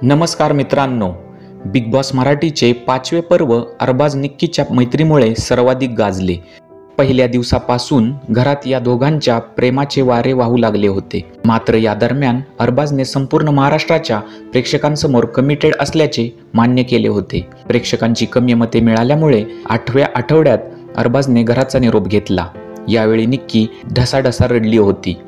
नमस्कार मित्रांनो, big boss मराठीचे 5वे पर्व अरबाज निक्कीच्या मैत्रीमुळे सर्वाधिक गाजले. पहिल्या दिवसापासून घरात या दोघांच्या प्रेमाचे वारे वाहू लागले होते. मात्र या दरम्यान अरबाजने संपूर्ण महाराष्ट्राच्या प्रेक्षकांसमोर कमिटेड असल्याचे मान्य केले होते. प्रेक्षकांची कमी मते मिळाल्यामुळे 8व्या आठवड्यात अरबाजने घराचा निरोप घेतला. यावेळी निक्की ढसाढसा रडली होती.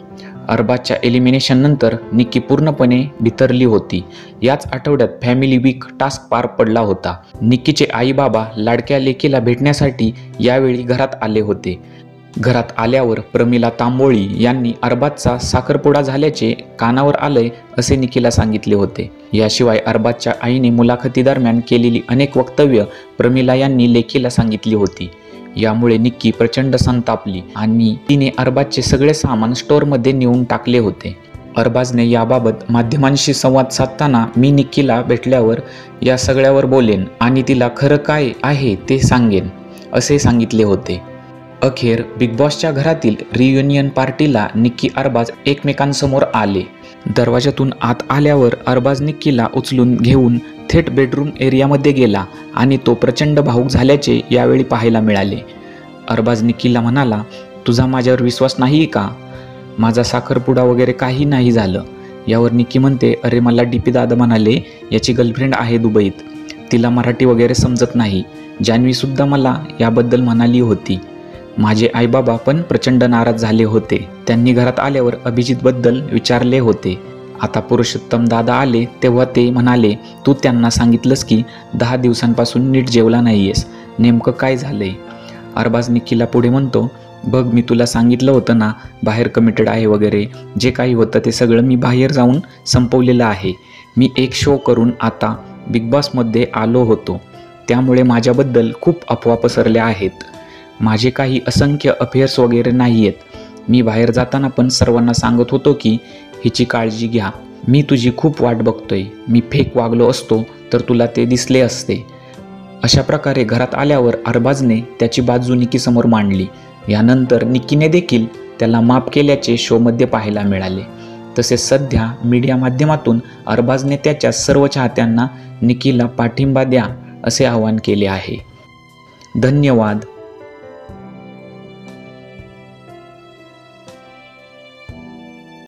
अरबाजच्या एलिमिनेशन नंतर निक्की पूर्णपणे बिथरली होती. याच आठवड्यात फॅमिली वीक टास्क पार पडला होता. निक्कीचे आई बाबा लाडक्या लेकीला भेटण्यासाठी यावेळी घरात आले होते. घरात आल्यावर प्रमिला तांबोळी यांनी अरबाजचा साखरपुडा झाल्याचे कानावर आलंय असे निक्कीला सांगितले होते. याशिवाय अरबाजच्या आईने मुलाखतीदरम्यान केलेली अनेक वक्तव्य प्रमिला यांनी लेकीला सांगितली होती. यामुळे निक्की प्रचंड संतापली आणि तिने अरबाजचे सगळे सामान स्टोअरमध्ये नेऊन टाकले होते. अरबाजने याबाबत माध्यमांशी संवाद साधताना मी निक्कीला भेटल्यावर या सगळ्यावर बोलेन आणि तिला खरं काय आहे ते सांगेन असे सांगितले होते. अखेर बिग बॉसच्या घरातील रियुनियन पार्टीला निक्की अरबाज एकमेकांसमोर आले. दरवाजातून आत आल्यावर अरबाज निक्कीला उचलून घेऊन थेट बेडरूम एरियामध्ये गेला आणि तो प्रचंड भावूक झाल्याचे यावेळी पाहायला मिळाले. अरबाज निक्कीला म्हणाला, तुझा माझ्यावर विश्वास नाही का? माझा साखरपुडा वगैरे काही नाही झालं. यावर निक्की म्हणते, अरे मला डीपी दादा म्हणाले याची गर्लफ्रेंड आहे दुबईत, तिला मराठी वगैरे समजत नाही. जान्हवीसुद्धा मला याबद्दल म्हणाली होती. माझे आईबाबा पण प्रचंड नाराज झाले होते. त्यांनी घरात आल्यावर अभिजितबद्दल विचारले होते. आता पुरुषोत्तम दादा आले तेव्हा ते म्हणाले, तू त्यांना सांगितलंस की 10 दिवसांपासून नीट जेवला नाहीयेस, नेमकं काय झालंय? अरबाज निक्कीला पुढे म्हणतो, बघ मी तुला सांगितलं होतं ना बाहेर कमिटेड आहे वगैरे. जे काही होतं ते सगळं मी बाहेर जाऊन संपवलेलं आहे. मी एक शो करून आता बिग बॉसमध्ये आलो होतो, त्यामुळे माझ्याबद्दल खूप अफवा पसरल्या आहेत. माझे काही असंख्य अफेअर्स वगैरे नाही आहेत. मी बाहेर जाताना पण सर्वांना सांगत होतो की हिची काळजी घ्या, मी तुझी खूप वाट बघतोय. मी फेक वागलो असतो तर तुला ते दिसले असते. अशा प्रकारे घरात आल्यावर अरबाजने त्याची बाजू निक्कीसमोर मांडली. यानंतर निक्कीने देखील त्याला माफ केल्याचे शोमध्ये पाहायला मिळाले. तसेच सध्या मीडिया माध्यमातून अरबाजने त्याच्या सर्व चाहत्यांना निक्कीला पाठिंबा द्या असे आवाहन केले आहे. धन्यवाद.